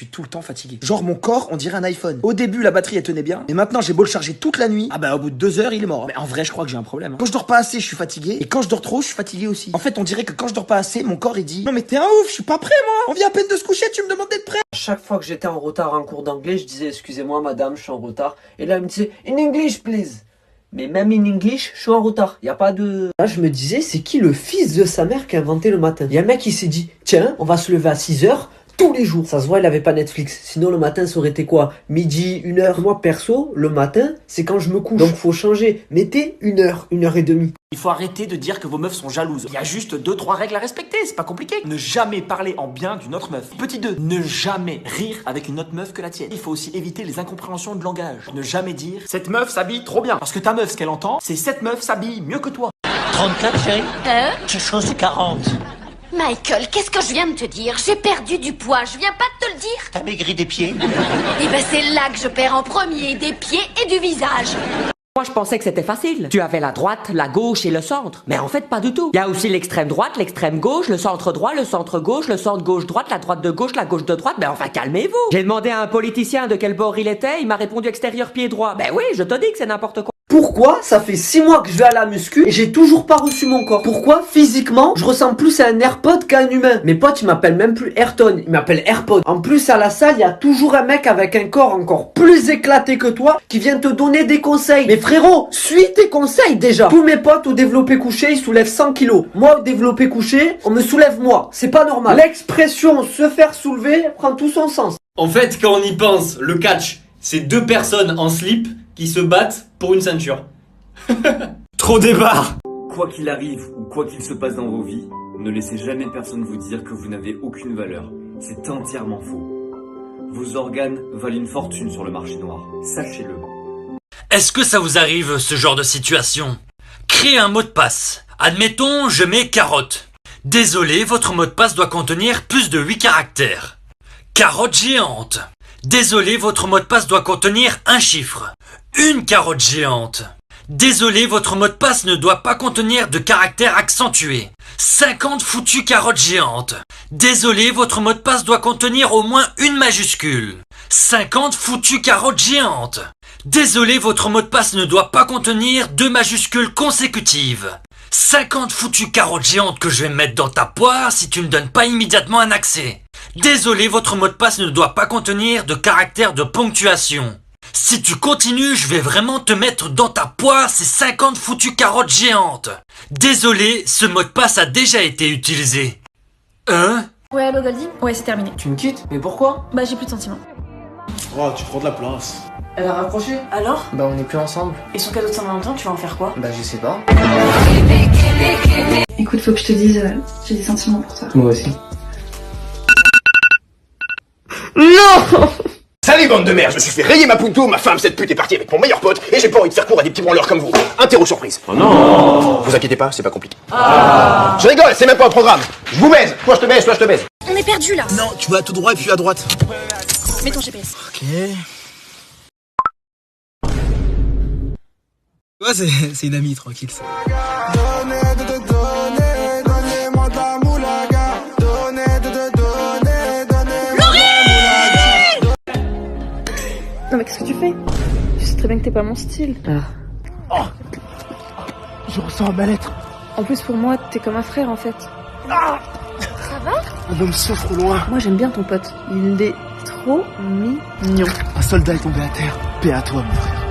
suis tout le temps fatigué. Genre mon corps, on dirait un iPhone. Au début, la batterie elle tenait bien, mais maintenant j'ai beau le charger toute la nuit, ah bah au bout de 2 heures, il est mort. Mais en vrai, je crois que j'ai un problème. Quand je dors pas assez, je suis fatigué, et quand je dors trop, je suis fatigué aussi. En fait, on dirait que quand je dors pas assez, mon corps il dit non mais t'es un ouf, je suis pas prêt moi. On vient à peine de se coucher, tu me demandes d'être prêt. À chaque fois que j'étais en retard en cours d'anglais, je disais excusez-moi madame, je suis en retard. Et là elle me disait in English please. Mais même in English, je suis en retard. Y a pas de... Là, je me disais, c'est qui le fils de sa mère qui a inventé le matin? Y a un mec qui s'est dit, tiens, on va se lever à 6h tous les jours. Ça se voit, il avait pas Netflix. Sinon, le matin, ça aurait été quoi? Midi, 1h. Moi, perso, le matin, c'est quand je me couche. Donc, faut changer. Mettez 1h, 1h30. Il faut arrêter de dire que vos meufs sont jalouses. Il y a juste 2-3 règles à respecter, c'est pas compliqué. Ne jamais parler en bien d'une autre meuf. Petit 2, ne jamais rire avec une autre meuf que la tienne. Il faut aussi éviter les incompréhensions de langage. Ne jamais dire « cette meuf s'habille trop bien ». Parce que ta meuf, ce qu'elle entend, c'est « cette meuf s'habille mieux que toi ». 34, chérie Quelque chose de 40. Michael, qu'est-ce que je viens de te dire? J'ai perdu du poids, je viens pas de te le dire. T'as maigri des pieds? Eh ben c'est là que je perds en premier, des pieds et du visage. Moi, je pensais que c'était facile. Tu avais la droite, la gauche et le centre. Mais en fait, pas du tout. Il y a aussi l'extrême droite, l'extrême gauche, le centre droit, le centre gauche, le centre gauche-droite, la droite de gauche, la gauche de droite. Mais enfin, calmez-vous. J'ai demandé à un politicien de quel bord il était. Il m'a répondu extérieur pied droit. Ben oui, je te dis que c'est n'importe quoi. Pourquoi ça fait 6 mois que je vais à la muscu et j'ai toujours pas reçu mon corps? Pourquoi physiquement je ressemble plus à un AirPod qu'à un humain? Mes potes ils m'appellent même plus Ayrton, ils m'appellent AirPod. En plus à la salle il y a toujours un mec avec un corps encore plus éclaté que toi qui vient te donner des conseils. Mais frérot, suis tes conseils déjà. Tous mes potes au développé couché ils soulèvent 100 kilos. Moi au développé couché on me soulève moi. C'est pas normal. L'expression se faire soulever prend tout son sens. En fait quand on y pense, le catch c'est 2 personnes en slip qui se battent pour une ceinture. Trop débat. Quoi qu'il arrive ou quoi qu'il se passe dans vos vies, ne laissez jamais personne vous dire que vous n'avez aucune valeur. C'est entièrement faux. Vos organes valent une fortune sur le marché noir. Sachez-le. Est-ce que ça vous arrive ce genre de situation? Créez un mot de passe. Admettons, je mets carotte. Désolé, votre mot de passe doit contenir plus de 8 caractères. Carotte géante. Désolé, votre mot de passe doit contenir un chiffre. Une carotte géante. Désolé, votre mot de passe ne doit pas contenir de caractères accentués. 50 foutues carottes géantes. Désolé, votre mot de passe doit contenir au moins une majuscule. 50 foutues carottes géantes. Désolé, votre mot de passe ne doit pas contenir 2 majuscules consécutives. 50 foutues carottes géantes que je vais mettre dans ta poire si tu ne donnes pas immédiatement un accès. Désolé, votre mot de passe ne doit pas contenir de caractères de ponctuation. Si tu continues, je vais vraiment te mettre dans ta poire ces 50 foutues carottes géantes. Désolé, ce mot de passe a déjà été utilisé. Hein? Ouais, allô Goldie? Ouais, c'est terminé. Tu me quittes? Mais pourquoi? Bah j'ai plus de sentiments. Oh, tu prends de la place. Elle a raccroché? Alors? Bah on est plus ensemble. Et son cadeau de Saint-Valentin, tu vas en faire quoi? Bah je sais pas. Écoute, faut que je te dise, j'ai des sentiments pour toi. Moi aussi. Non! Salut bande de merde, je me suis fait rayer ma punto, ma femme cette pute est partie avec mon meilleur pote et j'ai pas envie de faire court à des petits branleurs comme vous. Interro surprise. Oh non. Vous inquiétez pas, c'est pas compliqué. Je rigole, c'est même pas un programme. Je vous baise, toi je te baise, toi je te baise. On est perdu là! Non, tu vas tout droit et puis à droite. Mets ton GPS. Ok. Ouais, c'est une amie, tranquille. Non mais qu'est-ce que tu fais? Tu sais très bien que t'es pas mon style. Oh. Je ressens un mal-être. En plus pour moi, t'es comme un frère en fait. Ça va? Un homme souffre au loin. Moi j'aime bien ton pote. Il est trop mignon. Un soldat est tombé à terre. Paix à toi, mon frère.